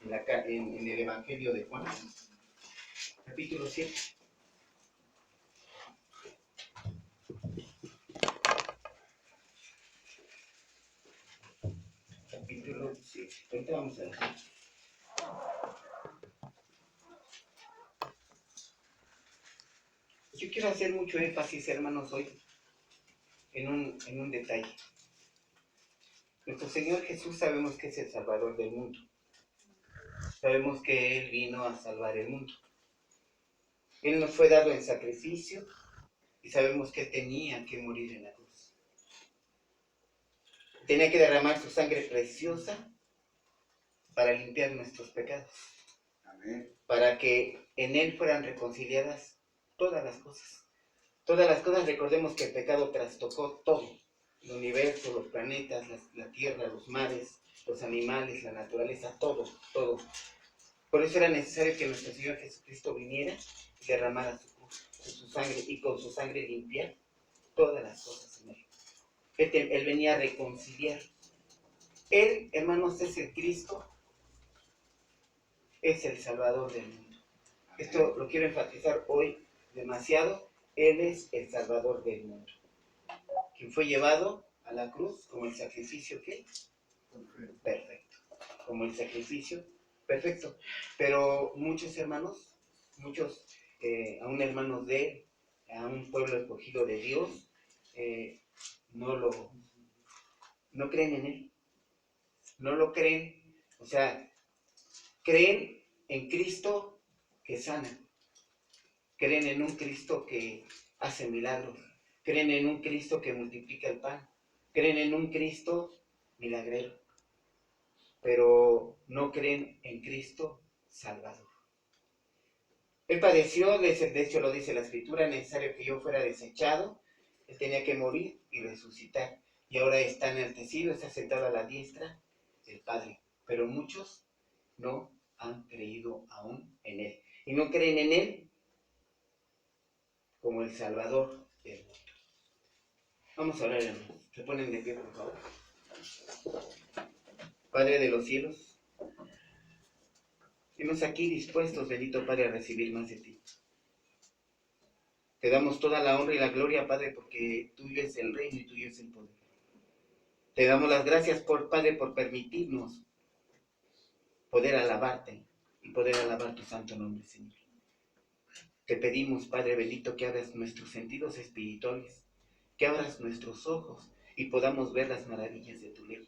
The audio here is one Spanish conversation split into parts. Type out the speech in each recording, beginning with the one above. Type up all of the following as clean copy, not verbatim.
en el Evangelio de Juan, capítulo 7. Capítulo 7. Ahorita vamos a ver. Yo quiero hacer mucho énfasis, hermanos, hoy en un detalle. Nuestro Señor Jesús sabemos que es el Salvador del mundo. Sabemos que Él vino a salvar el mundo. Él nos fue dado en sacrificio y sabemos que tenía que morir en la cruz. Tenía que derramar su sangre preciosa para limpiar nuestros pecados. Amén. Para que en Él fueran reconciliadas todas las cosas. Todas las cosas, recordemos que el pecado trastocó todo. El universo, los planetas, la tierra, los mares, los animales, la naturaleza, todo. Por eso era necesario que nuestro Señor Jesucristo viniera y derramara su sangre, y con su sangre limpiar todas las cosas en Él. Él venía a reconciliar. Él, hermanos, es el Cristo, es el Salvador del mundo. Esto lo quiero enfatizar hoy demasiado. Él es el Salvador del mundo, quien fue llevado a la cruz como el sacrificio que perfecto, como el sacrificio perfecto. Pero muchos hermanos, aún hermanos de él, a un pueblo escogido de Dios, no creen en él, no lo creen. O sea, creen en Cristo que sana, creen en un Cristo que hace milagros, creen en un Cristo que multiplica el pan, creen en un Cristo milagrero, pero no creen en Cristo Salvador. Él padeció, de hecho lo dice la Escritura, necesario que yo fuera desechado. Él tenía que morir y resucitar, y ahora está enaltecido, está sentado a la diestra del Padre, pero muchos no han creído aún en Él, y no creen en Él como el Salvador del mundo. Vamos a orar, hermanos. Se ponen de pie, por favor. Padre de los cielos, estamos aquí dispuestos, bendito Padre, a recibir más de ti. Te damos toda la honra y la gloria, Padre, porque tuyo es el reino y tuyo es el poder. Te damos las gracias, Padre, por permitirnos poder alabarte y poder alabar tu santo nombre, Señor. Te pedimos, Padre bendito, que abras nuestros sentidos espirituales, que abras nuestros ojos y podamos ver las maravillas de tu ley.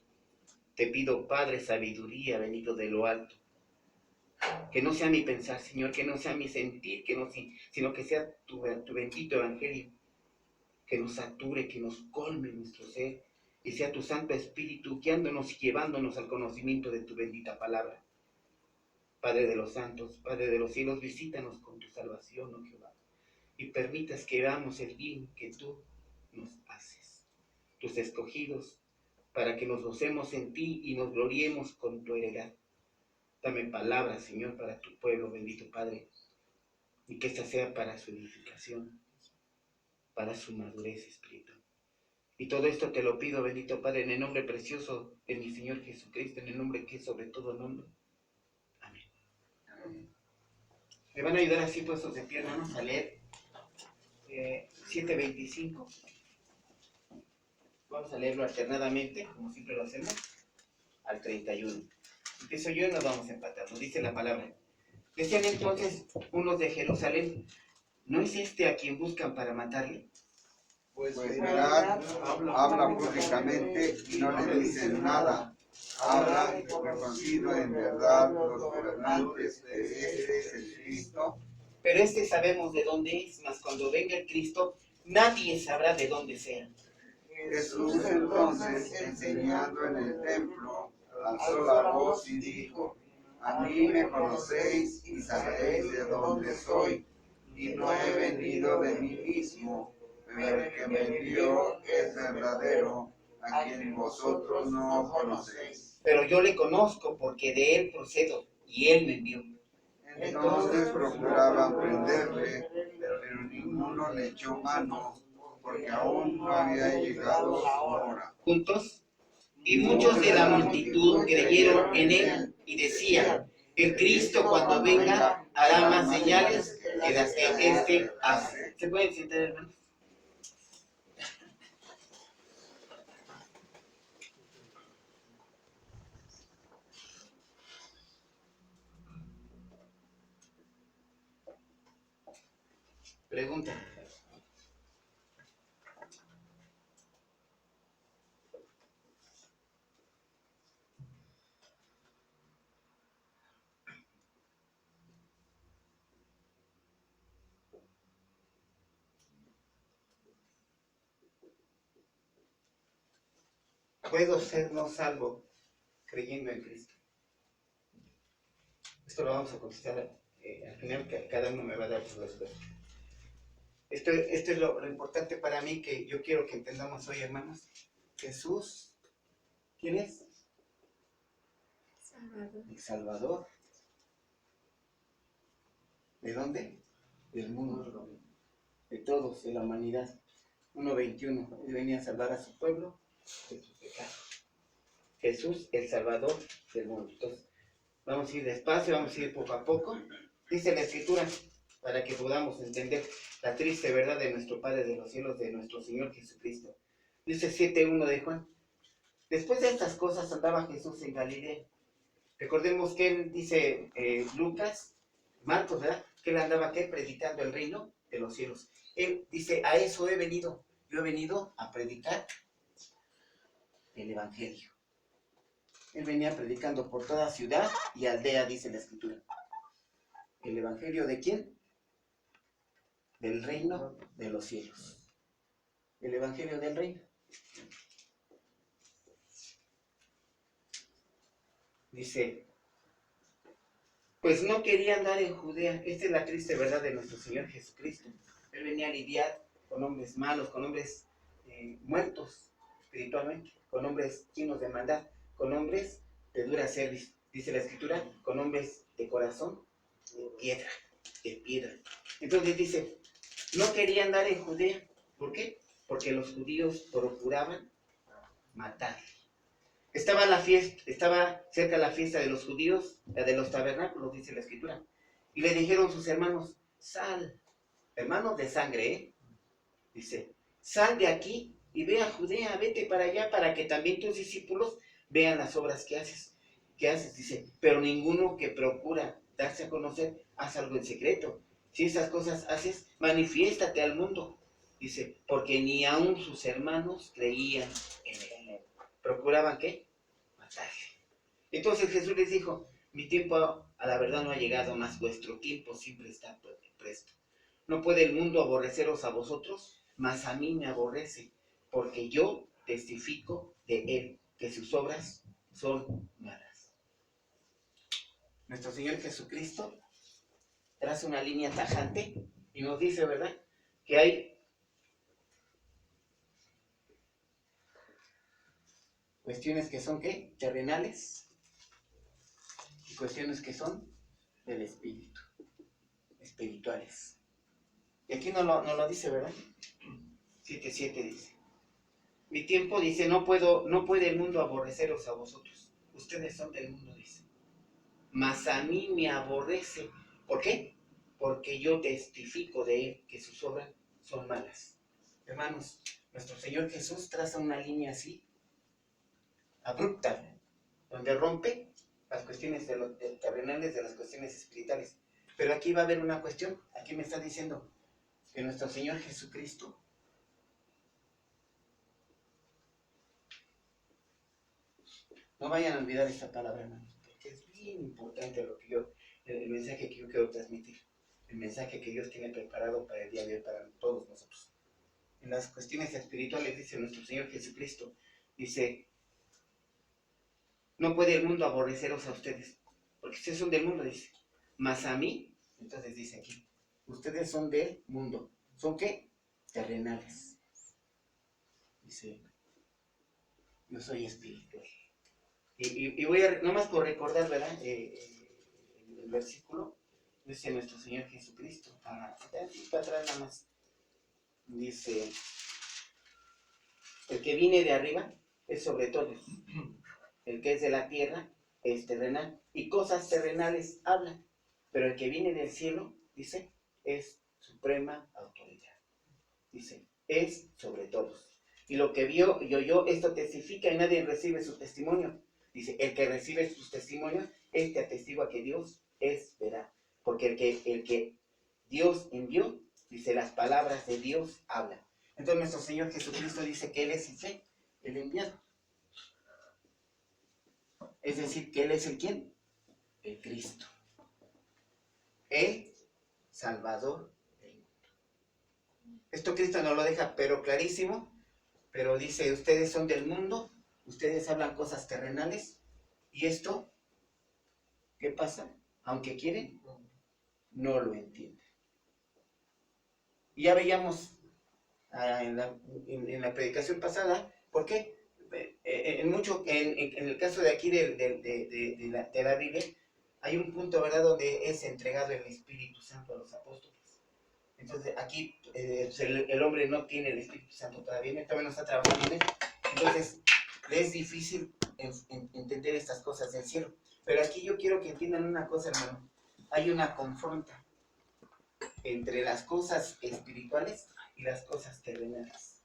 Te pido, Padre, sabiduría, bendito de lo alto. Que no sea mi pensar, Señor, que no sea mi sentir, sino que sea tu bendito evangelio, que nos sature, que nos colme nuestro ser, y sea tu Santo Espíritu guiándonos y llevándonos al conocimiento de tu bendita palabra. Padre de los santos, Padre de los cielos, visítanos con tu salvación, oh Jehová, y permitas que veamos el bien que tú nos haces, tus escogidos, para que nos gocemos en ti y nos gloriemos con tu heredad. Dame palabras, Señor, para tu pueblo, bendito Padre, y que esta sea para su edificación, para su madurez espiritual. Y todo esto te lo pido, bendito Padre, en el nombre precioso de mi Señor Jesucristo, en el nombre que es sobre todo nombre. Amén. Amén. Me van a ayudar así puestos de pie, hermanos, a leer 7:25. Vamos a leerlo alternadamente, como siempre lo hacemos, al 31. Empiezo yo y nos vamos a empatar. Nos dice la palabra. Decían entonces unos de Jerusalén: ¿no es este a quien buscan para matarle? Pues verdad, habla públicamente y no le dicen nada. Habla reconocido en verdad los gobernantes que este es el Cristo. Pero este sabemos de dónde es, mas cuando venga el Cristo, nadie sabrá de dónde sea. Jesús entonces, enseñando en el templo, alzó la voz y dijo: a mí me conocéis y sabéis de dónde soy, y no he venido de mí mismo, pero el que me envió es verdadero, a quien vosotros no conocéis. Pero yo le conozco porque de él procedo, y él me envió. Entonces procuraban prenderle, pero ninguno le echó mano, porque aún no había llegado su hora. Juntos, y muchos de la multitud creyeron en él y decían: El Cristo cuando venga hará más señales que las que éste hace. ¿Se pueden sentar, hermanos? Pregunta. ¿Puedo ser no salvo creyendo en Cristo? Esto lo vamos a contestar al final, que cada uno me va a dar su respuesta. Esto es lo importante para mí, que yo quiero que entendamos hoy, hermanos. Jesús, ¿quién es? Salvador. El Salvador. ¿De dónde? Del mundo. De todos, de la humanidad. 1:21. Él venía a salvar a su pueblo de sus pecados. Jesús, el Salvador del mundo. Entonces, vamos a ir despacio, vamos a ir poco a poco. Dice la Escritura, para que podamos entender la triste verdad de nuestro Padre de los cielos, de nuestro Señor Jesucristo. Dice 7:1 de Juan. Después de estas cosas andaba Jesús en Galilea. Recordemos que él dice, Marcos, ¿verdad? Que él andaba ¿qué? Predicando el reino de los cielos. Él dice, a eso he venido. Yo he venido a predicar el Evangelio. Él venía predicando por toda ciudad y aldea, dice la Escritura. ¿El Evangelio de quién? Del reino de los cielos. El Evangelio del reino. Dice, pues no quería andar en Judea. Esta es la triste verdad de nuestro Señor Jesucristo. Él venía a lidiar con hombres malos, con hombres muertos espiritualmente, con hombres llenos de maldad, con hombres de dura cerviz. Dice la Escritura, con hombres de corazón de piedra. Entonces dice, no quería andar en Judea. ¿Por qué? Porque los judíos procuraban matarle. Estaba cerca la fiesta de los judíos, la de los tabernáculos, dice la Escritura. Y le dijeron sus hermanos, sal, hermanos de sangre, dice, sal de aquí y ve a Judea, vete para allá, para que también tus discípulos vean las obras que haces. Dice, pero ninguno que procura darse a conocer, haz algo en secreto. Si esas cosas haces, manifiéstate al mundo. Dice, porque ni aun sus hermanos creían en él. ¿Procuraban qué? Matarle. Entonces Jesús les dijo, mi tiempo a la verdad no ha llegado, mas vuestro tiempo siempre está presto. No puede el mundo aborreceros a vosotros, mas a mí me aborrece, porque yo testifico de él, que sus obras son malas. Nuestro Señor Jesucristo traza una línea tajante y nos dice, ¿verdad?, que hay cuestiones que son, ¿qué?, terrenales, y cuestiones que son del espíritu, espirituales. Y aquí no lo dice, ¿verdad? 7:7 dice, mi tiempo, dice, no puede el mundo aborreceros a vosotros. Ustedes son del mundo, dice. Mas a mí me aborrece. ¿Por qué? Porque yo testifico de él que sus obras son malas. Hermanos, nuestro Señor Jesús traza una línea así, abrupta, donde rompe las cuestiones terrenales de las cuestiones espirituales. Pero aquí va a haber una cuestión. Aquí me está diciendo que nuestro Señor Jesucristo no vayan a olvidar esta palabra, hermanos, porque es bien importante el mensaje que yo quiero transmitir, el mensaje que Dios tiene preparado para el día de hoy, para todos nosotros. En las cuestiones espirituales dice nuestro Señor Jesucristo, dice, no puede el mundo aborreceros a ustedes, porque ustedes son del mundo, dice, mas a mí, entonces dice aquí, ustedes son del mundo. ¿Son qué? Terrenales. Dice, yo soy espiritual. Y voy a, nomás por recordar, ¿verdad? El versículo, dice nuestro Señor Jesucristo, para atrás nada más, dice, el que viene de arriba es sobre todos, el que es de la tierra es terrenal, y cosas terrenales hablan, pero el que viene del cielo, dice, es suprema autoridad. Dice, es sobre todos. Y lo que vio y oyó, esto testifica y nadie recibe su testimonio. Dice, el que recibe sus testimonios, este atestigua que Dios es veraz. Porque el que Dios envió, dice, las palabras de Dios hablan. Entonces nuestro Señor Jesucristo dice que Él es el enviado. Es decir, que Él es el ¿quién? El Cristo. El Salvador del mundo. Esto Cristo nos lo deja pero clarísimo, pero dice, ustedes son del mundo, ustedes hablan cosas terrenales, y esto, ¿qué pasa? Aunque quieren, no lo entienden. Y ya veíamos en la predicación pasada, ¿por qué? En el caso de aquí de la Biblia, hay un punto, ¿verdad?, donde es entregado el Espíritu Santo a los apóstoles. Entonces aquí el hombre no tiene el Espíritu Santo todavía no está trabajando en él. Entonces le es difícil entender estas cosas del cielo. Pero aquí yo quiero que entiendan una cosa, hermano. Hay una confronta entre las cosas espirituales y las cosas terrenales.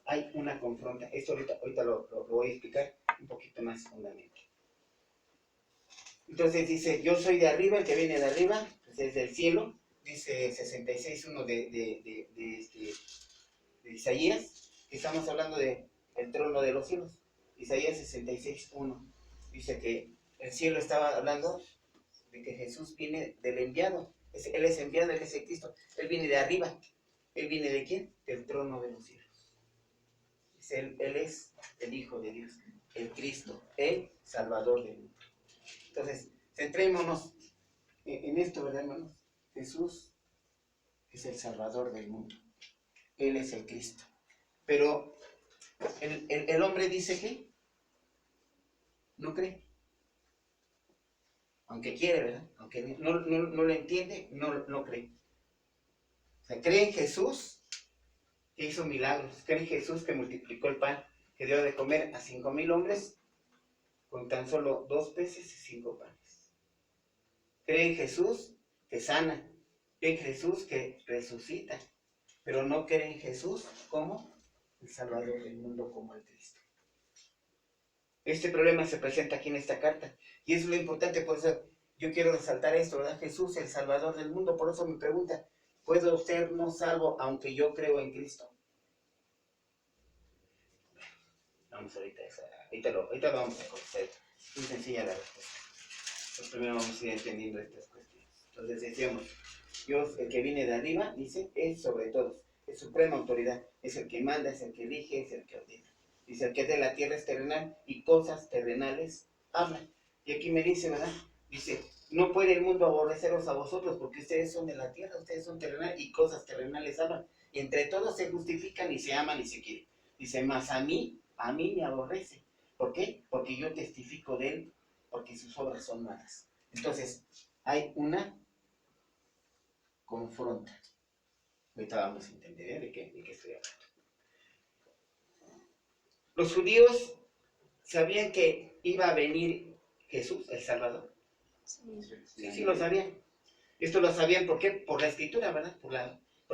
Hay una confronta. Esto ahorita lo voy a explicar un poquito más fundamental. Entonces dice, yo soy de arriba, el que viene de arriba, pues es del cielo. Dice 66.1 de Isaías, que estamos hablando del trono de los cielos. Isaías 66.1 dice que el cielo estaba hablando de que Jesús viene del enviado. Él es enviado, Él es el Cristo. Él viene de arriba. ¿Él viene de quién? Del trono de los cielos. Él es el Hijo de Dios, el Cristo, el Salvador del mundo. Entonces, centrémonos en esto, ¿verdad, hermanos? Jesús es el Salvador del mundo. Él es el Cristo. Pero el hombre dice que no cree. Aunque quiere, ¿verdad? Aunque no lo entiende, no cree. O sea, cree en Jesús que hizo milagros. Cree en Jesús que multiplicó el pan, que dio de comer a 5,000 hombres con tan solo 2 peces y 5 panes. Cree en Jesús que sana. Cree en Jesús que resucita. Pero no cree en Jesús como el Salvador del mundo, como el Cristo. Este problema se presenta aquí en esta carta. Y eso es lo importante, por eso yo quiero resaltar esto, ¿verdad? Jesús, el Salvador del mundo. Por eso me pregunta, ¿puedo ser no salvo aunque yo creo en Cristo? Vamos ahorita lo vamos a conocer. Es muy sencilla la respuesta. Pero primero vamos a ir entendiendo estas cuestiones. Entonces decíamos, Dios, el que viene de arriba, dice, es sobre todos. Es suprema autoridad. Es el que manda, es el que elige, es el que ordena. Dice, el que es de la tierra es terrenal y cosas terrenales hablan. Y aquí me dice, ¿verdad? Dice, no puede el mundo aborreceros a vosotros porque ustedes son de la tierra, ustedes son terrenales y cosas terrenales hablan. Y entre todos se justifican y se aman y se quieren. Dice, mas a mí me aborrece. ¿Por qué? Porque yo testifico de él, porque sus obras son malas. Entonces, hay una confronta. Ahorita vamos a entender de qué estoy hablando. Los judíos sabían que iba a venir Jesús, el Salvador. Sí, lo sabían. Esto lo sabían, ¿por qué? Por la escritura, ¿verdad? Por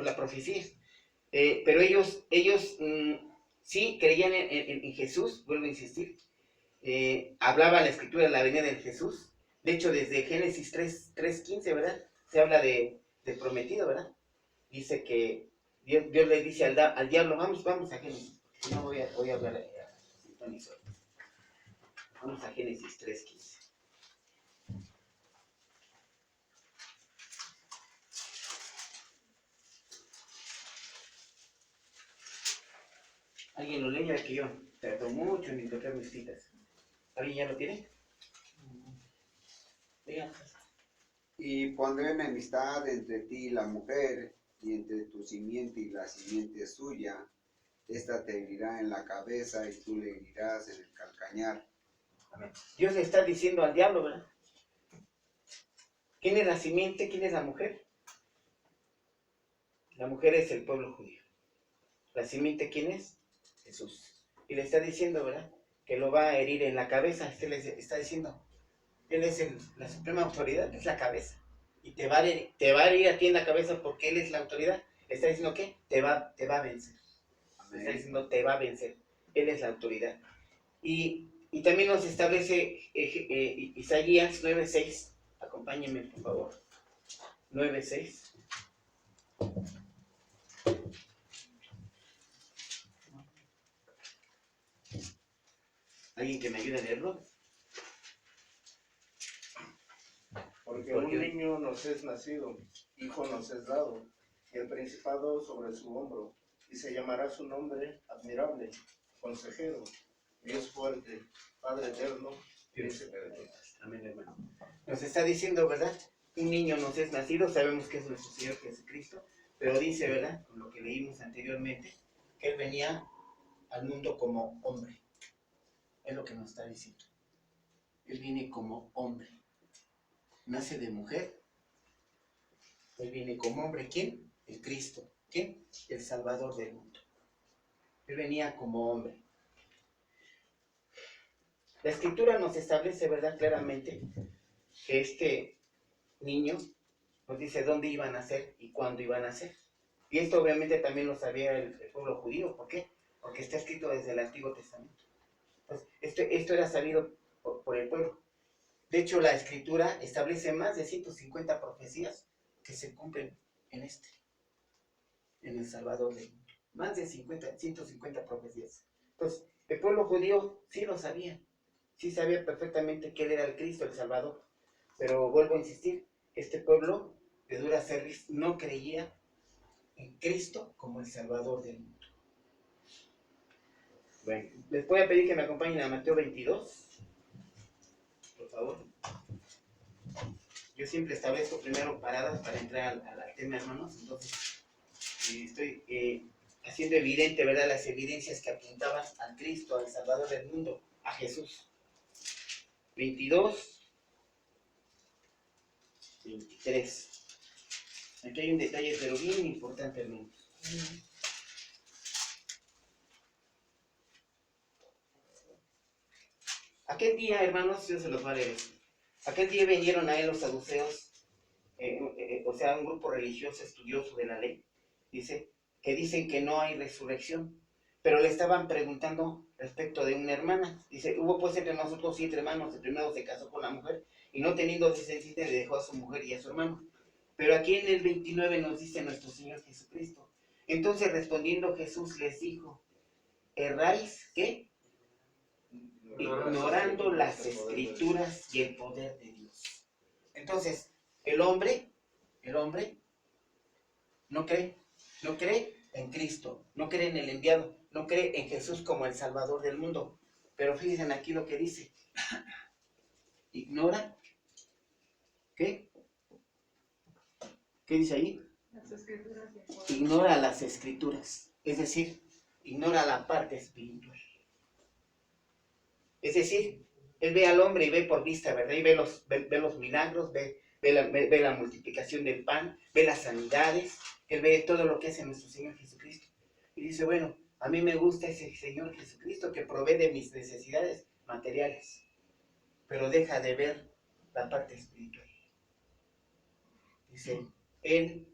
la profecía. Pero ellos sí creían en Jesús, vuelvo a insistir. Hablaba la escritura de la venida de Jesús. De hecho, desde Génesis 3:15, ¿verdad? Se habla de prometido, ¿verdad? Dice que Dios le dice al diablo, vamos a Génesis. No voy a hablar vamos a Génesis 3:15. ¿Alguien lo lee? Ya que yo tardó mucho en encontrar mis citas. ¿Alguien ya lo tiene? Diga. Y pondré enemistad entre ti y la mujer, y entre tu simiente y la simiente suya. Esta te herirá en la cabeza y tú le herirás en el calcañar. Amén. Dios le está diciendo al diablo, ¿verdad? ¿Quién es la simiente? ¿Quién es la mujer? La mujer es el pueblo judío. ¿La simiente quién es? Jesús. Y le está diciendo, ¿verdad? Que lo va a herir en la cabeza. Le está diciendo, Él es la suprema autoridad, es la cabeza. Y te va a herir a ti en la cabeza porque Él es la autoridad. Está diciendo que te va a vencer. Está diciendo te va a vencer. Él es la autoridad. Y también nos establece Isaías 9:6. Acompáñenme, por favor. 9:6. ¿Alguien que me ayude a leerlo? Porque un niño nos es nacido, hijo nos es dado, y el principado sobre su hombro, y se llamará su nombre admirable, consejero, Dios fuerte, Padre eterno, príncipe de paz. Amén, hermano. Nos está diciendo, ¿verdad? Un niño nos es nacido, sabemos que es nuestro Señor Jesucristo, pero dice, ¿verdad? Con lo que leímos anteriormente, que Él venía al mundo como hombre. Es lo que nos está diciendo. Él viene como hombre. Nace de mujer. Él viene como hombre. ¿Quién? El Cristo. ¿Quién? El Salvador del mundo. Él venía como hombre. La Escritura nos establece, ¿verdad? Claramente que este niño nos dice dónde iba a nacer y cuándo iba a nacer. Y esto obviamente también lo sabía el pueblo judío. ¿Por qué? Porque está escrito desde el Antiguo Testamento. Pues esto era sabido por el pueblo. De hecho, la Escritura establece más de 150 profecías que se cumplen en el Salvador del mundo. Más de 150 profecías. Entonces, el pueblo judío sí lo sabía. Sí sabía perfectamente que Él era el Cristo, el Salvador. Pero vuelvo a insistir, este pueblo de dura cerviz no creía en Cristo como el Salvador del mundo. Bueno, les voy a pedir que me acompañen a Mateo 22, por favor. Yo siempre establezco primero paradas para entrar al tema, hermanos. Entonces, estoy haciendo evidente, ¿verdad?, las evidencias que apuntaban al Cristo, al Salvador del mundo, a Jesús. 22, 23. Aquí hay un detalle, pero bien importante, hermanos. Aquel día, hermanos, Dios se los va a leer. Aquel día vinieron a él los saduceos, o sea, un grupo religioso estudioso de la ley, dice, que dicen que no hay resurrección, pero le estaban preguntando respecto de una hermana. Dice, hubo pues entre nosotros 7 hermanos, el primero se casó con la mujer, y no teniendo descendiente le dejó a su mujer y a su hermano. Pero aquí en el 29 nos dice nuestro Señor Jesucristo. Entonces respondiendo Jesús les dijo, ¿erráis qué? Ignorando las Escrituras y el poder de Dios. Entonces, el hombre no cree en Cristo, no cree en el enviado, no cree en Jesús como el Salvador del mundo. Pero fíjense aquí lo que dice. Ignora, ¿qué? ¿Qué dice ahí? Las Escrituras. Ignora las Escrituras, es decir, ignora la parte espiritual. Es decir, él ve al hombre y ve por vista, ¿verdad? Y ve los milagros, ve la multiplicación del pan, ve las sanidades, él ve todo lo que hace nuestro Señor Jesucristo. Y dice, bueno, a mí me gusta ese Señor Jesucristo que provee de mis necesidades materiales, pero deja de ver la parte espiritual. Dice, en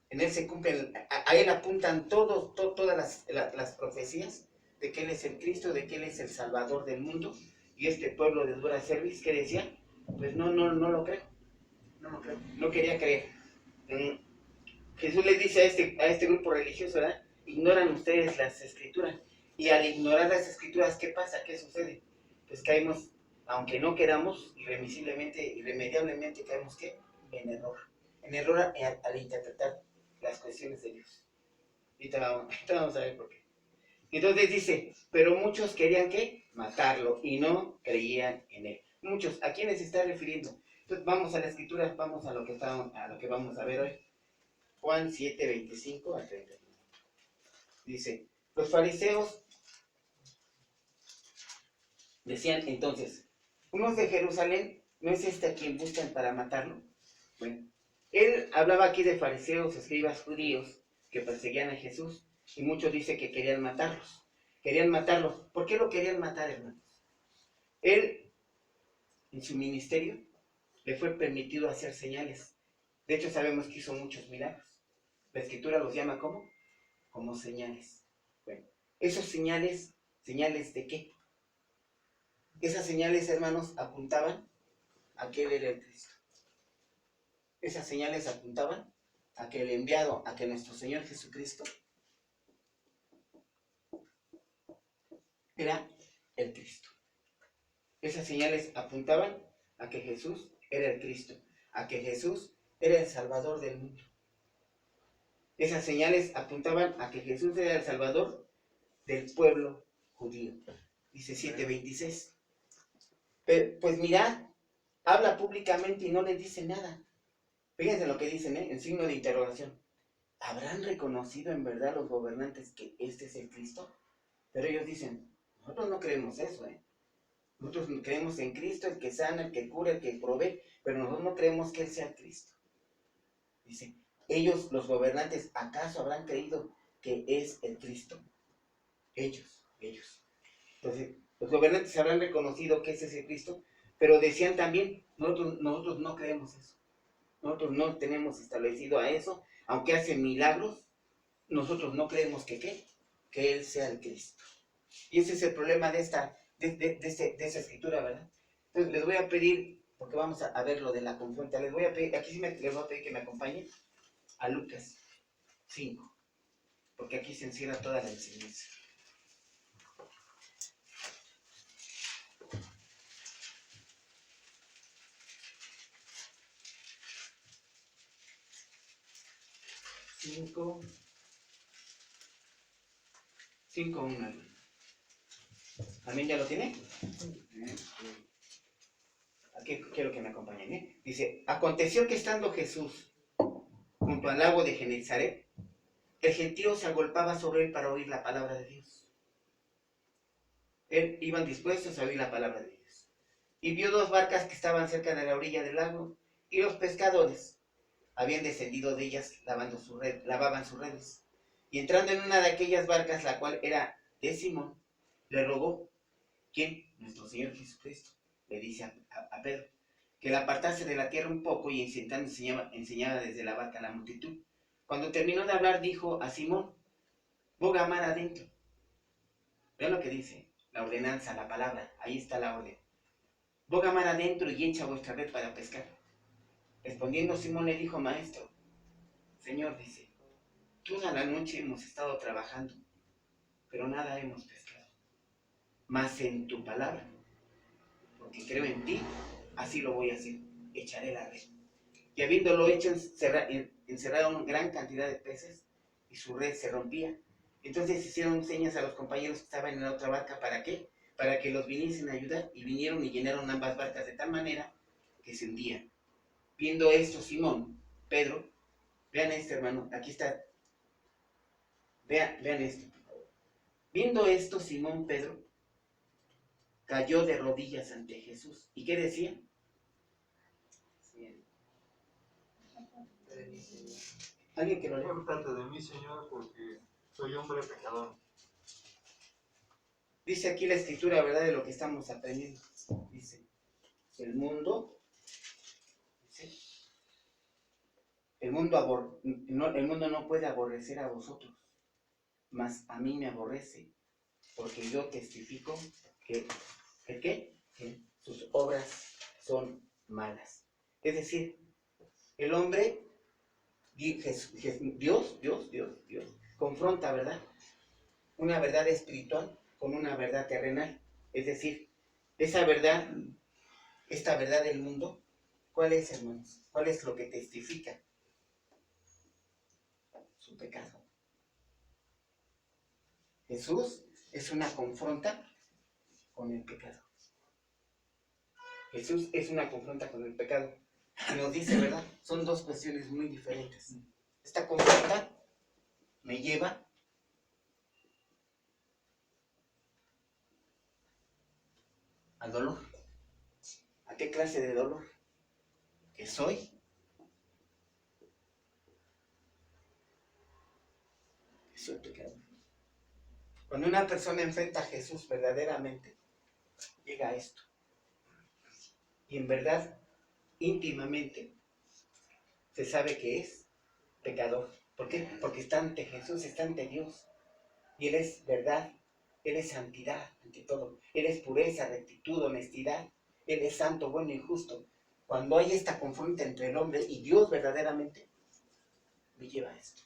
él se cumplen, a él apuntan todas las profecías de que Él es el Cristo, de que Él es el Salvador del mundo, y este pueblo de dura cerviz, ¿qué decía? Pues no lo creo, no quería creer. Jesús les dice a este grupo religioso, ¿verdad? Ignoran ustedes las Escrituras, y al ignorar las Escrituras, ¿qué pasa? ¿Qué sucede? Pues caemos, aunque no queramos, irremediablemente caemos, ¿qué? En error al interpretar las cuestiones de Dios. Ahorita vamos a ver por qué. Entonces dice, pero muchos querían ¿qué? Matarlo y no creían en él. Muchos, ¿a quiénes se está refiriendo? Entonces vamos a la Escritura, vamos a lo que vamos a ver hoy. Juan 7, 25 al 30. Dice, los fariseos decían entonces, unos de Jerusalén, ¿no es este a quien buscan para matarlo? Bueno, él hablaba aquí de fariseos, escribas judíos que perseguían a Jesús. Y muchos dicen que querían matarlos. ¿Por qué lo querían matar, hermanos? Él, en su ministerio, le fue permitido hacer señales. De hecho, sabemos que hizo muchos milagros. La Escritura los llama ¿cómo? Como señales. Bueno, esos señales, ¿señales de qué? Esas señales, hermanos, apuntaban a que Él era el Cristo. Esas señales apuntaban a que el enviado, a que nuestro Señor Jesucristo era el Cristo. Esas señales apuntaban a que Jesús era el Cristo, a que Jesús era el Salvador del mundo. Esas señales apuntaban a que Jesús era el Salvador del pueblo judío. Dice 7:26. Pues mirad, habla públicamente y no les dice nada. Fíjense lo que dicen, en signo de interrogación. ¿Habrán reconocido en verdad los gobernantes que este es el Cristo? Pero ellos dicen, nosotros no creemos eso, Nosotros creemos en Cristo, el que sana, el que cura, el que provee, pero nosotros no creemos que Él sea el Cristo. Dice, ellos, los gobernantes, ¿acaso habrán creído que es el Cristo? Ellos. Entonces, los gobernantes habrán reconocido que ese es el Cristo, pero decían también, nosotros no creemos eso. Nosotros no tenemos establecido a eso, aunque hace milagros, nosotros no creemos que Él sea el Cristo. Y ese es el problema de esa escritura, ¿verdad? Entonces les voy a pedir, porque vamos a ver lo de la confronta, les voy a pedir, aquí sí les voy a pedir que me acompañen a Lucas 5, porque aquí se encierra toda la enseñanza. Cinco, 1. ¿También ya lo tiene? Aquí quiero que me acompañen, Dice, aconteció que estando Jesús junto al lago de Genezaret, el gentío se agolpaba sobre él para oír la palabra de Dios. Iban dispuestos a oír la palabra de Dios. Y vio 2 barcas que estaban cerca de la orilla del lago, y los pescadores habían descendido de ellas lavaban sus redes. Y entrando en una de aquellas barcas, la cual era de Simón, le rogó, ¿quién? Nuestro Señor Jesucristo. Le dice a Pedro, que la apartase de la tierra un poco, y enseñaba desde la barca a la multitud. Cuando terminó de hablar, dijo a Simón, boga mar adentro. Vean lo que dice, la ordenanza, la palabra, ahí está la orden. Boga mar adentro y echa vuestra red para pescar. Respondiendo Simón le dijo, maestro, Señor, dice, toda la noche hemos estado trabajando, pero nada hemos pescado. Mas en tu palabra, porque creo en ti, así lo voy a hacer, echaré la red. Y habiéndolo hecho, encerraron gran cantidad de peces y su red se rompía. Entonces hicieron señas a los compañeros que estaban en la otra barca, ¿para qué? Para que los viniesen a ayudar, y vinieron y llenaron ambas barcas de tal manera que se hundían. Viendo esto, Simón, Pedro, vean esto, hermano, aquí está, vean esto. Viendo esto, Simón Pedro cayó de rodillas ante Jesús. ¿Y qué decía? ¿Alguien que lo lea? Apártate de mí, Señor, porque soy hombre pecador. Dice aquí la escritura, ¿verdad? De lo que estamos aprendiendo. Dice, el mundo no puede aborrecer a vosotros, mas a mí me aborrece, porque yo testifico que sus obras son malas. Es decir, el hombre, Dios, confronta, ¿verdad? Una verdad espiritual con una verdad terrenal. Es decir, esta verdad del mundo, ¿cuál es, hermanos? ¿Cuál es lo que testifica? Su pecado. Jesús es una confronta con el pecado. Jesús es una confronta con el pecado. Y nos dice, ¿verdad? Son 2 cuestiones muy diferentes. Esta confronta me lleva al dolor. ¿A qué clase de dolor? Que soy pecador. Cuando una persona enfrenta a Jesús verdaderamente, llega a esto. Y en verdad íntimamente, se sabe que es pecador. ¿Por qué? Porque está ante Jesús, está ante Dios. Y Él es verdad, Él es santidad ante todo. Él es pureza, rectitud, honestidad. Él es santo, bueno y justo. Cuando hay esta confronta entre el hombre y Dios verdaderamente, me lleva a esto.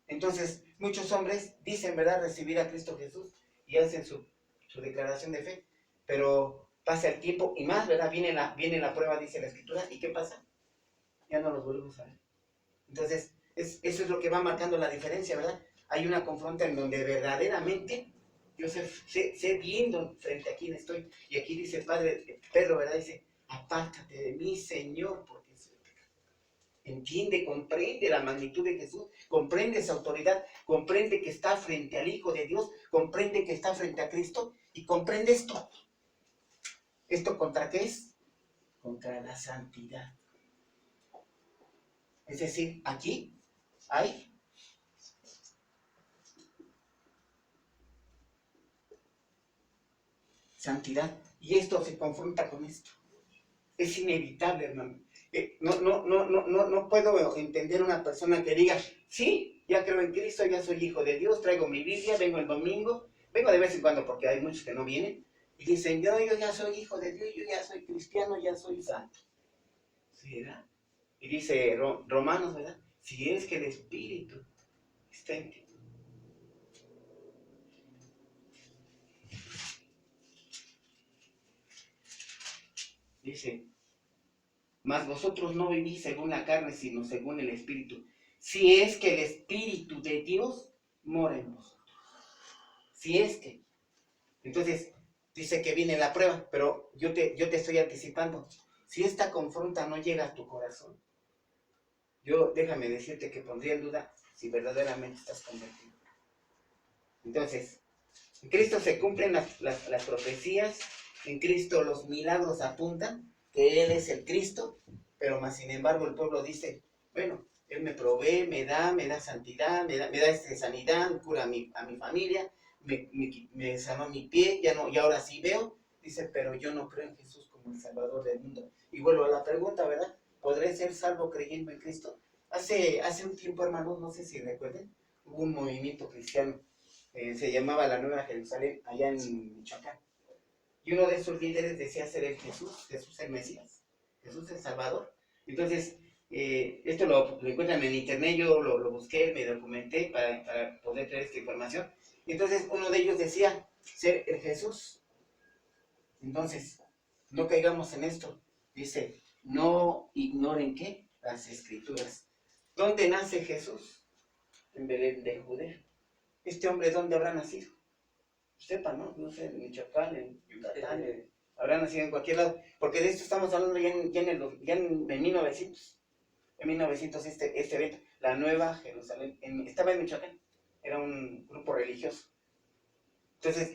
Entonces, muchos hombres dicen, ¿verdad?, recibir a Cristo Jesús y hacen su declaración de fe, pero pasa el tiempo y más, ¿verdad? Viene la prueba, dice la Escritura, ¿y qué pasa? Ya no los volvemos a ver. Entonces, eso es lo que va marcando la diferencia, ¿verdad? Hay una confronta en donde verdaderamente yo sé bien frente a quién estoy. Y aquí dice el Padre Pedro, ¿verdad? Dice, apártate de mí, Señor, porque soy pecador. Entiende, comprende la magnitud de Jesús, comprende esa autoridad, comprende que está frente al Hijo de Dios, comprende que está frente a Cristo y comprende esto. ¿Esto contra qué es? Contra la santidad. Es decir, aquí hay santidad. Y esto se confronta con esto. Es inevitable, hermano. No puedo entender una persona que diga, sí, ya creo en Cristo, ya soy hijo de Dios, traigo mi Biblia, vengo el domingo, vengo de vez en cuando porque hay muchos que no vienen, y dicen, yo ya soy hijo de Dios, yo ya soy cristiano, ya soy santo. ¿Sí, verdad? Y dice Romanos, ¿verdad? Si es que el Espíritu está en ti. Dice, mas vosotros no vivís según la carne, sino según el Espíritu. Si es que el Espíritu de Dios mora en vosotros. Si es que. Entonces, dice que viene la prueba, pero yo te estoy anticipando. Si esta confronta no llega a tu corazón, déjame decirte que pondría en duda si verdaderamente estás convertido. Entonces, en Cristo se cumplen las profecías, en Cristo los milagros apuntan que Él es el Cristo, pero más sin embargo el pueblo dice, bueno, Él me provee, me da santidad, me da sanidad, cura a mi familia, me sanó mi pie, y ahora sí veo, dice, pero yo no creo en Jesús como el Salvador del mundo. Y vuelvo a la pregunta, ¿verdad? ¿Podré ser salvo creyendo en Cristo? Hace un tiempo, hermanos, no sé si recuerden, hubo un movimiento cristiano, se llamaba la Nueva Jerusalén, allá en Michoacán. Y uno de esos líderes decía ser el Jesús el Mesías, Jesús el Salvador. Entonces, esto lo encuentran en internet, yo lo busqué, me documenté para poder traer esta información. Y entonces uno de ellos decía ser el Jesús. Entonces, no caigamos en esto. Dice, no ignoren ¿qué? Las Escrituras. ¿Dónde nace Jesús? En Belén de Judea. ¿Este hombre dónde habrá nacido? Sepa, ¿no? No sé, en Michoacán, en Yucatán, habrá nacido en cualquier lado. Porque de esto estamos hablando ya en 1900. En 1900 este evento, la Nueva Jerusalén, estaba en Michoacán. Era un grupo religioso. Entonces,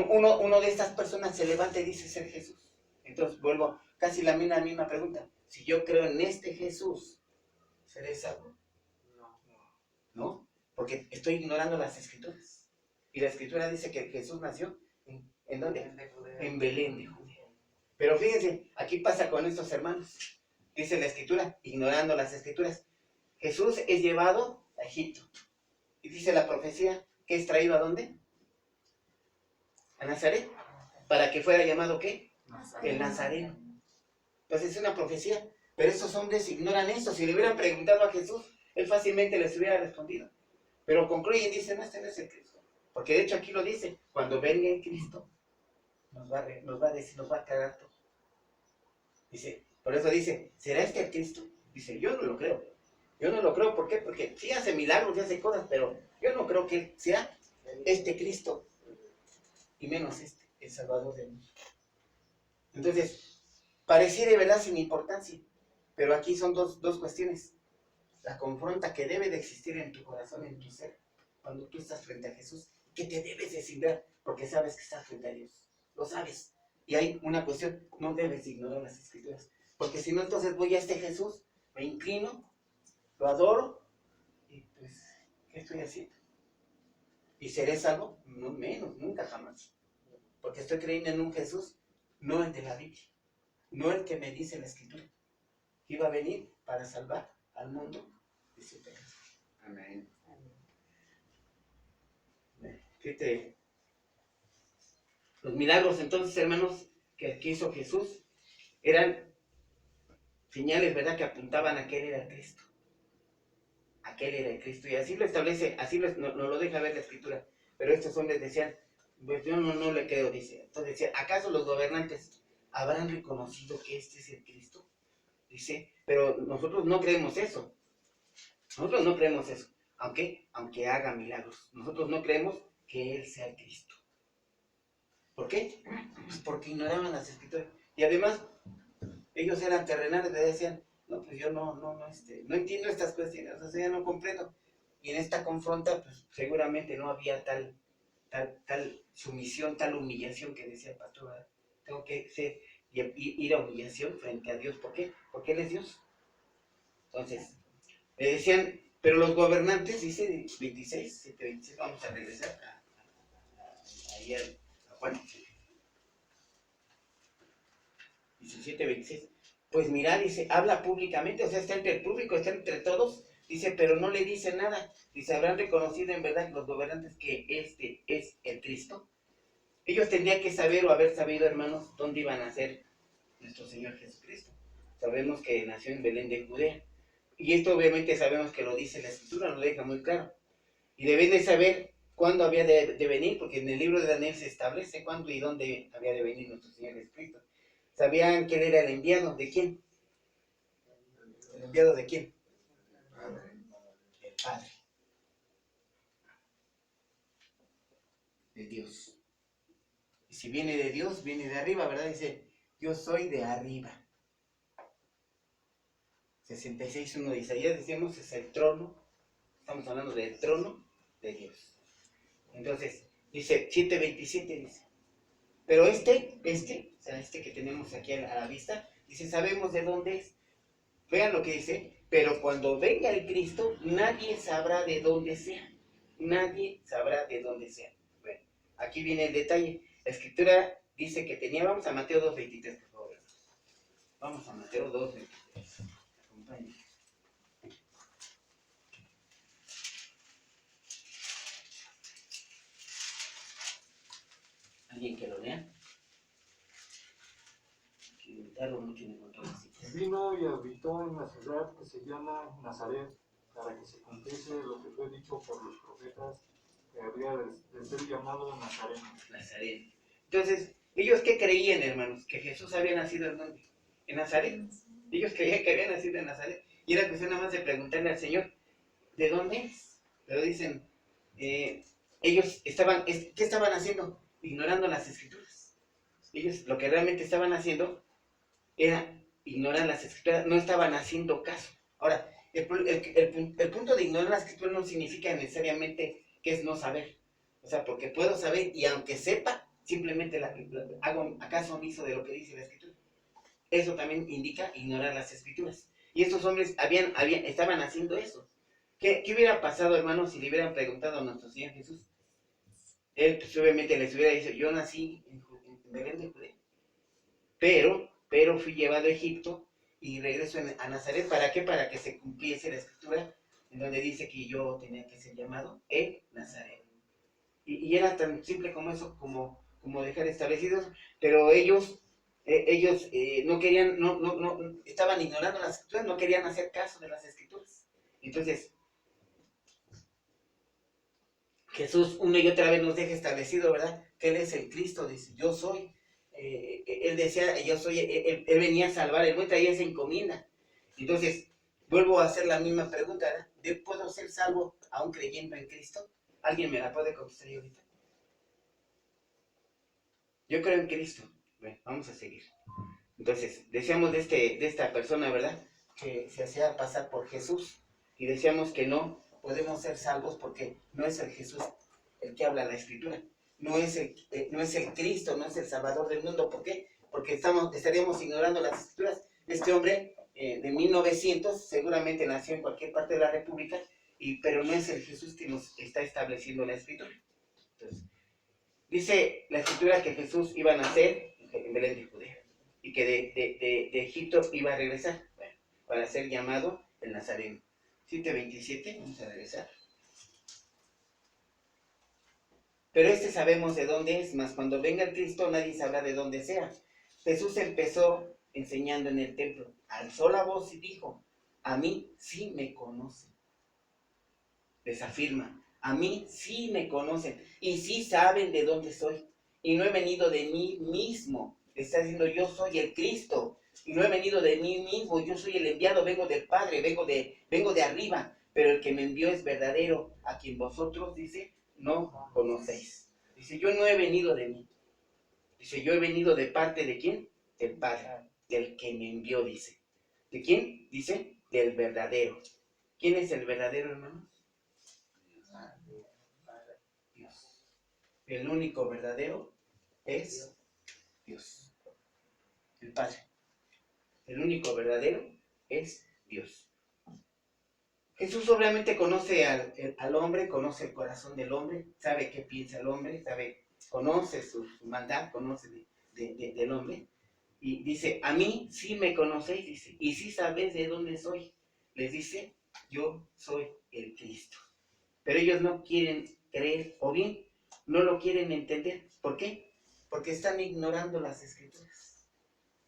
uno de estas personas se levanta y dice ser Jesús. Entonces vuelvo, casi la misma pregunta. Si yo creo en este Jesús, ¿seré salvo? ¿No? Porque estoy ignorando las Escrituras. Y la Escritura dice que Jesús nació, ¿en dónde? En Belén de Judea. Pero fíjense, aquí pasa con estos hermanos. Dice la Escritura, ignorando las Escrituras. Jesús es llevado a Egipto. Y dice la profecía que es traído ¿a dónde? A Nazaret. Para que fuera llamado ¿qué? El Nazareno. Entonces es una profecía. Pero estos hombres ignoran esto. Si le hubieran preguntado a Jesús, él fácilmente les hubiera respondido. Pero concluye y dice, no, este no es el Cristo. Porque de hecho aquí lo dice, cuando venga el Cristo, nos va a decir, nos va a cagar todo. Dice, por eso dice, ¿será este el Cristo? Dice, yo no lo creo. Yo no lo creo, ¿por qué? Porque sí hace milagros, sí hace cosas, pero yo no creo que sea este Cristo. Y menos el Salvador del mundo. Entonces, pareciera de verdad sin importancia. Pero aquí son dos cuestiones. La confronta que debe de existir en tu corazón, en tu ser, cuando tú estás frente a Jesús, que te debes designar, porque sabes que estás frente a Dios. Lo sabes. Y hay una cuestión, no debes ignorar las Escrituras. Porque si no, entonces voy a este Jesús, me inclino, lo adoro, y pues, ¿qué estoy haciendo? ¿Y seré salvo? No menos, nunca jamás. Porque estoy creyendo en un Jesús, no el de la Biblia. no el que me dice la Escritura, que iba a venir para salvar al mundo de su pecado. Amén. Fíjate, los milagros entonces, hermanos, que hizo Jesús, eran señales, ¿verdad?, que apuntaban a que Él era Cristo. Aquel era el Cristo. Y así lo establece, así nos lo deja ver la Escritura. Pero estos hombres decían, pues yo no le creo, dice. Entonces decía, ¿acaso los gobernantes habrán reconocido que este es el Cristo? Dice, pero nosotros no creemos eso. Nosotros no creemos eso. Aunque haga milagros. Nosotros no creemos que Él sea el Cristo. ¿Por qué? Pues porque ignoraban las Escrituras. Y además, ellos eran terrenales, le decían, no, pues yo no entiendo estas cuestiones, o sea, no comprendo. Y en esta confronta, pues seguramente no había tal sumisión, tal humillación que decía el pastor, ¿verdad? Tengo que ir a humillación frente a Dios. ¿Por qué? Porque Él es Dios. Entonces, le decían, pero los gobernantes, dice 26, vamos a regresar ahí a Juan. 17, 26. Pues mira, dice, habla públicamente, o sea, está entre el público, está entre todos, dice, pero no le dice nada. Dice, ¿habrán reconocido en verdad los gobernantes que este es el Cristo? Ellos tendrían que saber o haber sabido, hermanos, dónde iba a nacer nuestro Señor Jesucristo. Sabemos que nació en Belén de Judea. Y esto obviamente sabemos que lo dice la Escritura, nos lo deja muy claro. Y deben de saber cuándo había de venir, porque en el libro de Daniel se establece cuándo y dónde había de venir nuestro Señor Jesucristo. ¿Sabían que Él era el enviado? ¿De quién? ¿El enviado de quién? El Padre. De Dios. Y si viene de Dios, viene de arriba, ¿verdad? Dice, yo soy de arriba. 66:1 de Isaías, decimos, es el trono. Estamos hablando del trono de Dios. Entonces, dice, 7:27 dice, pero o sea, este que tenemos aquí a la vista, dice, sabemos de dónde es. Vean lo que dice, pero cuando venga el Cristo, nadie sabrá de dónde sea. Nadie sabrá de dónde sea. Bueno, aquí viene el detalle. La Escritura dice que tenía, vamos a Mateo 2:23, por favor. Vamos a Mateo 2:23. Acompáñenme. ¿Alguien que lo lea? Mucho en encontrar las citas. Vino y habitó en la ciudad que se llama Nazaret, para que se cumpliese lo que fue dicho por los profetas, que había de ser llamado Nazareno. Nazaret. Entonces, ¿ellos qué creían, hermanos? Que Jesús había nacido en dónde? En Nazaret. Ellos creían que había nacido en Nazaret. Y era cuestión nada más de preguntarle al Señor, ¿de dónde es? Pero dicen, ellos ¿qué estaban haciendo? Ignorando las Escrituras. Ellos lo que realmente estaban haciendo era ignorar las Escrituras, no estaban haciendo caso. Ahora, el punto de ignorar las Escrituras no significa necesariamente que es no saber. O sea, porque puedo saber y aunque sepa, simplemente hago caso omiso de lo que dice la Escritura. Eso también indica ignorar las Escrituras. Y estos hombres estaban haciendo eso. ¿Qué hubiera pasado, hermanos, si le hubieran preguntado a nuestro Señor Jesús? Él pues, obviamente les hubiera dicho, yo nací en Belén de Judea, pero fui llevado a Egipto y regreso a Nazaret. ¿Para qué? Para que se cumpliese la Escritura en donde dice que yo tenía que ser llamado el Nazareno. Y era tan simple como eso, como dejar establecidos, pero ellos no querían, no estaban ignorando las Escrituras, no querían hacer caso de las Escrituras. Entonces, Jesús una y otra vez nos deja establecido, ¿verdad? Que Él es el Cristo, dice, yo soy. Él decía, yo soy, él venía a salvar, Él no traía esa encomienda. Entonces, vuelvo a hacer la misma pregunta, ¿verdad? ¿Puedo ser salvo aún creyendo en Cristo? ¿Alguien me la puede contestar ahorita? Yo creo en Cristo. Bueno, vamos a seguir. Entonces, decíamos de esta persona, ¿verdad? Que se hacía pasar por Jesús. Y decíamos que no podemos ser salvos porque no es el Jesús el que habla la Escritura. No es el Cristo, no es el Salvador del mundo. ¿Por qué? Porque estaríamos ignorando las Escrituras. Este hombre de 1900 seguramente nació en cualquier parte de la República, pero no es el Jesús que nos está estableciendo la Escritura. Entonces, dice la Escritura que Jesús iba a nacer en Belén de Judea. Y y que de Egipto iba a regresar, bueno, para ser llamado el Nazareno. 7:27, vamos a regresar. Pero sabemos de dónde es, mas cuando venga el Cristo nadie sabrá de dónde sea. Jesús empezó enseñando en el templo, alzó la voz y dijo, a mí sí me conocen. Les afirma, a mí sí me conocen y sí saben de dónde soy. Y no he venido de mí mismo. Está diciendo, yo soy el Cristo. Y no he venido de mí mismo, yo soy el enviado, vengo del Padre, vengo de arriba. Pero el que me envió es verdadero, a quien vosotros, dice, no conocéis. Dice, yo no he venido de mí. Dice, yo he venido de parte de ¿quién? Del Padre, del que me envió, dice. ¿De quién? Dice, del verdadero. ¿Quién es el verdadero, hermanos? Dios. El único verdadero es Dios. El Padre. El único verdadero es Dios. Jesús obviamente conoce al hombre, conoce el corazón del hombre, sabe qué piensa el hombre, conoce su maldad, conoce del hombre. Y dice, a mí sí me conocéis, dice, y sí sabéis de dónde soy. Les dice, yo soy el Cristo. Pero ellos no quieren creer, o bien, no lo quieren entender. ¿Por qué? Porque están ignorando las Escrituras.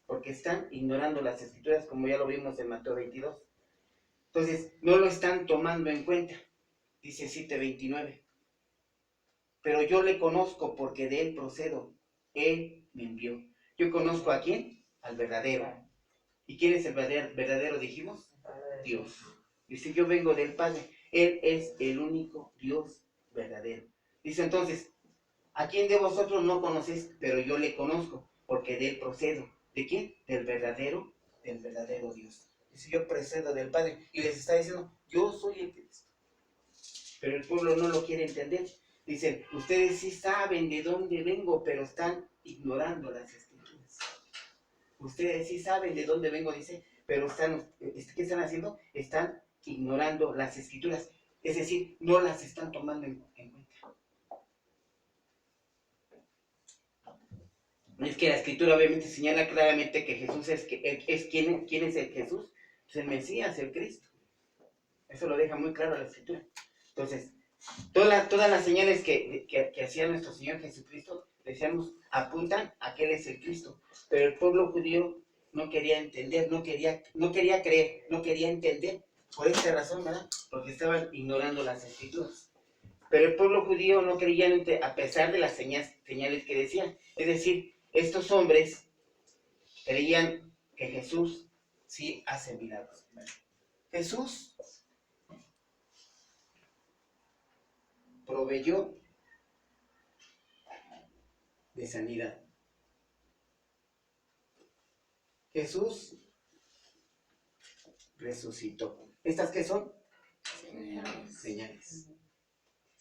Porque están ignorando las Escrituras, como ya lo vimos en Mateo 22. Entonces, no lo están tomando en cuenta. Dice 7:29. Pero yo le conozco porque de él procedo. Él me envió. ¿Yo conozco a quién? Al verdadero. ¿Y quién es el verdadero, dijimos? Dios. Dice, yo vengo del Padre. Él es el único Dios verdadero. Dice entonces, ¿a quién de vosotros no conocéis? Pero yo le conozco, porque de él procedo. ¿De quién? Del verdadero Dios. Dice, yo procedo del Padre. Y les está diciendo, yo soy el Cristo. Pero el pueblo no lo quiere entender. Dicen, ustedes sí saben de dónde vengo, pero están ignorando las Escrituras. Ustedes sí saben de dónde vengo, dice, pero ¿qué están haciendo? Están ignorando las Escrituras. Es decir, no las están tomando en cuenta. Es que la Escritura obviamente señala claramente que Jesús ¿quién es el Jesús? Es el Mesías, el Cristo. Eso lo deja muy claro la Escritura. Entonces, todas las señales que hacía nuestro Señor Jesucristo, decíamos, apuntan a que Él es el Cristo. Pero el pueblo judío no quería entender, no quería creer, no quería entender. Por esta razón, ¿verdad? Porque estaban ignorando las Escrituras. Pero el pueblo judío no creía, a pesar de las señales que decían. Es decir, estos hombres creían que Jesús sí hace milagros. Jesús proveyó de sanidad. Jesús resucitó. ¿Estas qué son? Señales.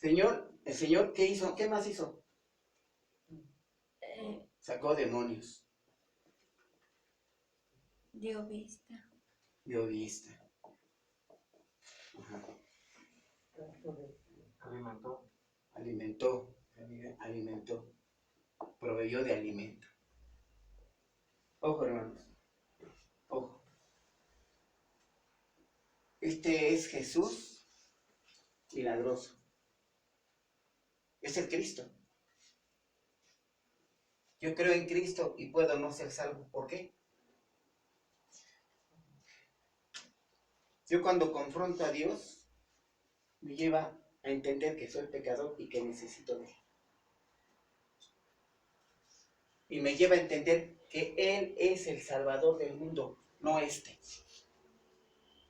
El Señor, ¿qué hizo? ¿Qué más hizo? Sacó demonios. Dio vista. Dio vista. Ajá. Alimentó. Proveyó de alimento. Ojo, hermanos. Ojo. Este es Jesús milagroso. Es el Cristo. Yo creo en Cristo y puedo no ser salvo. ¿Por qué? Yo cuando confronto a Dios, me lleva a entender que soy pecador y que necesito de Él. Y me lleva a entender que Él es el Salvador del mundo, no este.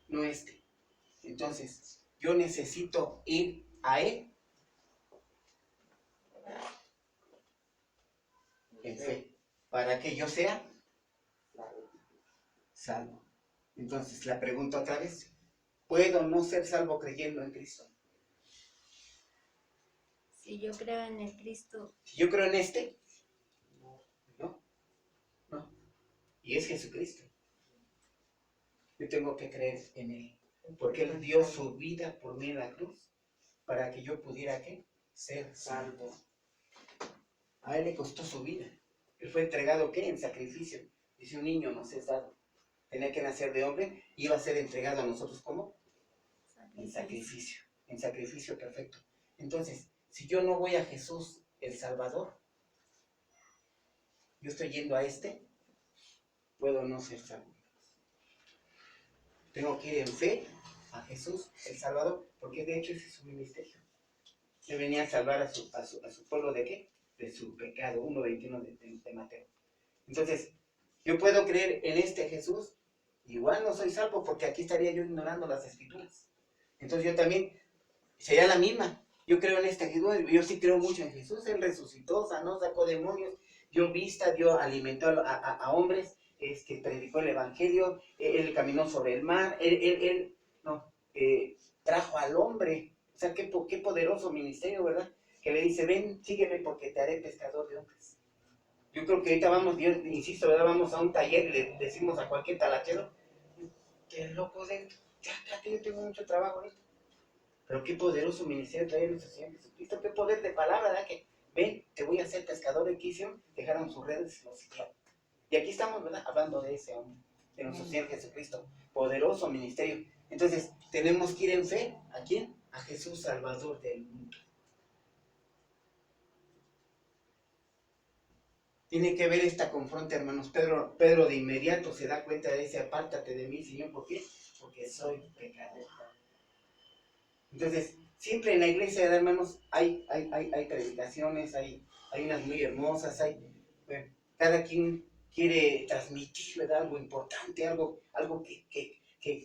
No este. Entonces, yo necesito ir a Él en fe, para que yo sea salvo. Entonces, la pregunto otra vez, ¿puedo no ser salvo creyendo en Cristo? Si yo creo en el Cristo. Si yo creo en este, no. Y es Jesucristo. Yo tengo que creer en Él, porque Él dio su vida por mí en la cruz, para que yo pudiera, ¿qué? Ser salvo. A Él le costó su vida. Él fue entregado, ¿qué? En sacrificio. Dice, un niño nos es dado. Tenía que nacer de hombre y iba a ser entregado a nosotros como en sacrificio perfecto. Entonces, si yo no voy a Jesús, el Salvador, yo estoy yendo a puedo no ser salvo. Tengo que ir en fe a Jesús, el Salvador, porque de hecho ese es su ministerio. Él venía a salvar a su pueblo ¿de qué? De su pecado, 1:21 de Mateo. Entonces, yo puedo creer en Jesús, igual no soy salvo, porque aquí estaría yo ignorando las Escrituras. Entonces yo también, sería la misma. Yo creo en Jesús, yo sí creo mucho en Jesús. Él resucitó, sanó, sacó demonios, dio vista, alimentó a hombres, predicó el Evangelio, él caminó sobre el mar, él trajo al hombre. O sea, qué poderoso ministerio, ¿verdad? Que le dice, ven, sígueme porque te haré pescador de hombres. Yo creo que ahorita vamos, yo insisto, ¿verdad? Vamos a un taller y le decimos a cualquier talachero, qué loco de esto, ya, yo tengo mucho trabajo ahorita. Pero qué poderoso ministerio trae nuestro Señor Jesucristo, qué poder de palabra, ¿verdad? Que ven, te voy a hacer pescador. ¿De qué hicieron? Dejaron sus redes y los siguieron. Y aquí estamos, ¿verdad? Hablando de ese hombre, de nuestro Señor Jesucristo. Poderoso ministerio. Entonces, tenemos que ir en fe. ¿A quién? A Jesús, Salvador del mundo. Tiene que ver esta confronta, hermanos. Pedro de inmediato se da cuenta de ese, apártate de mí, Señor. ¿Por qué? Porque soy pecador. Entonces, siempre en la iglesia, hermanos, hay predicaciones, hay unas muy hermosas, bueno, cada quien quiere transmitir, ¿verdad? Algo importante, algo que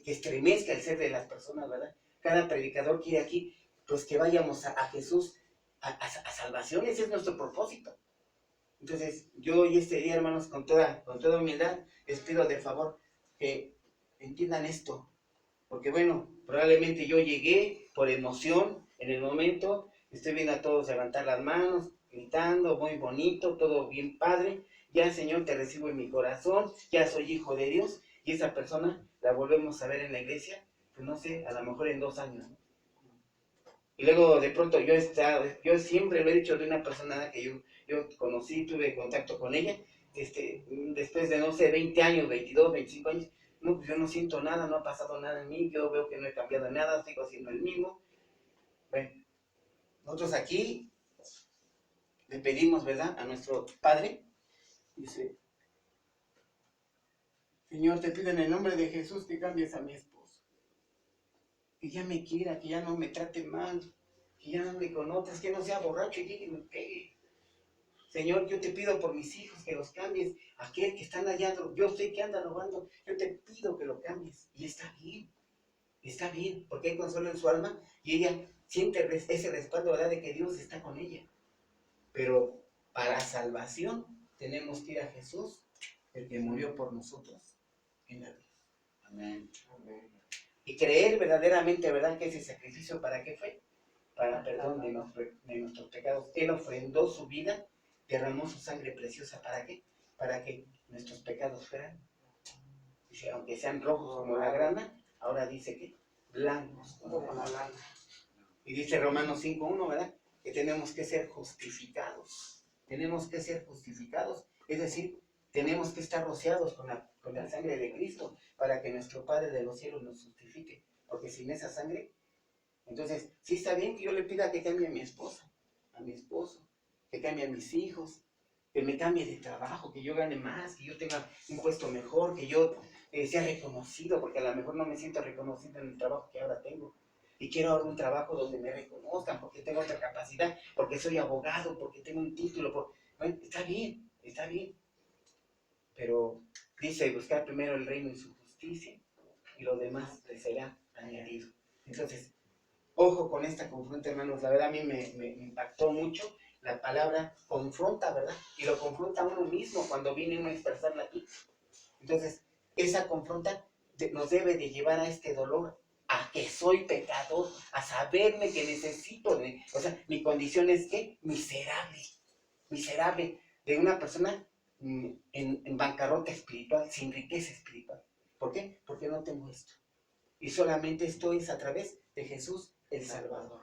estremezca el ser de las personas, ¿verdad? Cada predicador quiere aquí, pues que vayamos a Jesús, a salvación. Ese es nuestro propósito. Entonces, yo hoy este día, hermanos, con toda humildad, les pido de favor que entiendan esto. Porque bueno, probablemente yo llegué por emoción en el momento, estoy viendo a todos levantar las manos, gritando, muy bonito, todo bien padre. Ya, Señor, te recibo en mi corazón, ya soy hijo de Dios, y esa persona la volvemos a ver en la iglesia, pues no sé, a lo mejor en 2 años, ¿no? Y luego de pronto yo siempre lo he dicho de una persona que yo conocí, tuve contacto con ella, después de, no sé, 20 años, 22, 25 años, no, pues yo no siento nada, no ha pasado nada en mí, yo veo que no he cambiado nada, sigo siendo el mismo. Bueno, nosotros aquí le pedimos, ¿verdad?, a nuestro Padre, dice, Señor, te pido en el nombre de Jesús que cambies a mi esposo, que ya me quiera, que ya no me trate mal, que ya no me conozcas, que no sea borracho y llegue y me pegue. Señor, yo te pido por mis hijos que los cambies. Aquel que están allá, yo sé que anda robando, yo te pido que lo cambies. Y está bien, porque hay consuelo en su alma y ella siente ese respaldo, ¿verdad?, de que Dios está con ella. Pero para salvación tenemos que ir a Jesús, el que murió por nosotros en la cruz. Amén. Y creer verdaderamente, ¿verdad?, que ese sacrificio, ¿para qué fue? Para perdón de nuestros pecados. Él ofrendó su vida, derramó su sangre preciosa. ¿Para qué? Para que nuestros pecados fueran, dice, aunque sean rojos como la grana, ahora dice que blancos como la lana. Y dice Romanos 5:1, ¿verdad?, que tenemos que ser justificados. Tenemos que ser justificados. Es decir, tenemos que estar rociados con la sangre de Cristo para que nuestro Padre de los cielos nos justifique. Porque sin esa sangre, entonces, sí está bien que yo le pida que cambie a mi esposa, a mi esposo, que cambie a mis hijos, que me cambie de trabajo, que yo gane más, que yo tenga un puesto mejor, que yo sea reconocido, porque a lo mejor no me siento reconocido en el trabajo que ahora tengo. Y quiero ahora un trabajo donde me reconozcan, porque tengo otra capacidad, porque soy abogado, porque tengo un título. Bueno, está bien. Pero dice, buscar primero el reino y su justicia, y lo demás le será añadido. Entonces, ojo con esta confronta, hermanos. La verdad a mí me impactó mucho. La palabra confronta, ¿verdad? Y lo confronta a uno mismo cuando viene uno a expresarla aquí. Entonces, esa confronta nos debe de llevar a este dolor, a que soy pecador, a saberme que necesito. O sea, mi condición es que miserable, de una persona en bancarrota espiritual, sin riqueza espiritual. ¿Por qué? Porque no tengo esto. Y solamente esto es a través de Jesús el Salvador.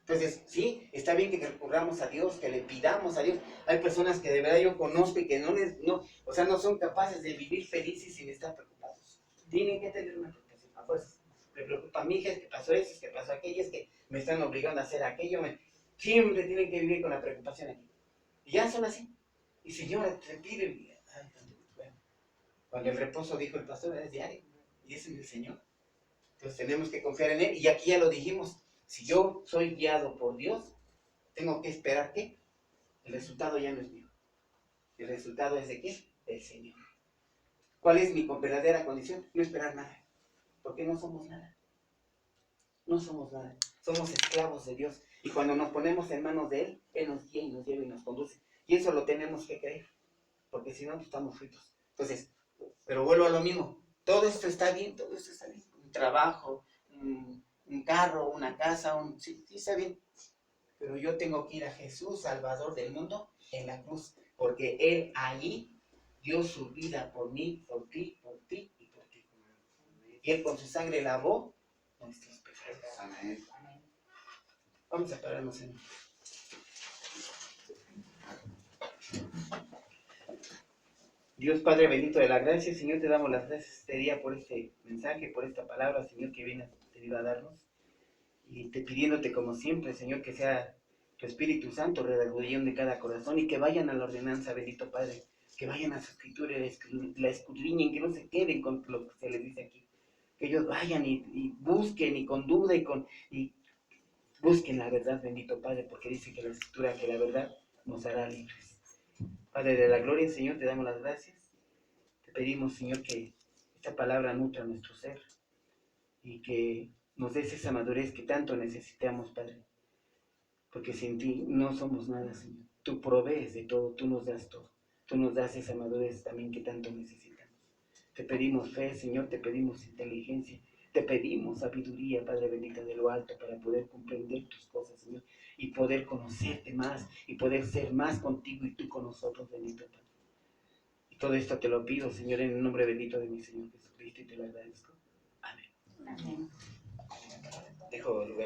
Entonces, sí, está bien que recurramos a Dios, que le pidamos a Dios. Hay personas que de verdad yo conozco y que no son capaces de vivir felices sin estar preocupados. Tienen que tener una preocupación, a fuerzas. Me preocupa a mi hija, es que pasó eso, es que pasó aquello, es que me están obligando a hacer aquello. Siempre tienen que vivir con la preocupación aquí. Y ya son así. Y Señor, te piden. Bueno, cuando el reposo, dijo el pastor, es diario. Y ese es el Señor. Entonces tenemos que confiar en Él. Y aquí ya lo dijimos. Si yo soy guiado por Dios, tengo que esperar que el resultado ya no es mío. El resultado es de quién? Del Señor. ¿Cuál es mi verdadera condición? No esperar nada. Porque no somos nada. No somos nada. Somos esclavos de Dios. Y cuando nos ponemos en manos de Él, Él nos guía y nos lleva y nos conduce. Y eso lo tenemos que creer. Porque si no, estamos fritos. Entonces, pero vuelvo a lo mismo. Todo esto está bien, todo esto está bien. Un trabajo, un carro, una casa, sí, está bien. Pero yo tengo que ir a Jesús, Salvador del mundo, en la cruz. Porque Él allí dio su vida por mí, por ti y por ti. Y Él con su sangre lavó nuestros pecados. Amén. Vamos a pararnos en... Dios Padre bendito de la gracia, Señor, te damos las gracias este día por este mensaje, por esta palabra, Señor, que vienes a darnos. Y te pidiéndote como siempre, Señor, que sea tu Espíritu Santo redarguyendo de cada corazón y que vayan a la ordenanza, bendito Padre, que vayan a su escritura y la escudriñen, que no se queden con lo que se les dice aquí. Que ellos vayan y busquen y con duda y busquen la verdad, bendito Padre, porque dice que la escritura, que la verdad nos hará libres. Padre de la gloria, Señor, te damos las gracias. Te pedimos, Señor, que esta palabra nutra nuestro ser y que nos des esa madurez que tanto necesitamos, Padre. Porque sin ti no somos nada, Señor. Tú provees de todo, tú nos das todo. Tú nos das esa madurez también que tanto necesitamos. Te pedimos fe, Señor, te pedimos inteligencia, te pedimos sabiduría, Padre bendito de lo alto, para poder comprender tus cosas, Señor, y poder conocerte más, y poder ser más contigo y tú con nosotros, bendito Padre. Y todo esto te lo pido, Señor, en el nombre bendito de mi Señor Jesucristo, y te lo agradezco. Amén. Amén. Dejo lugar.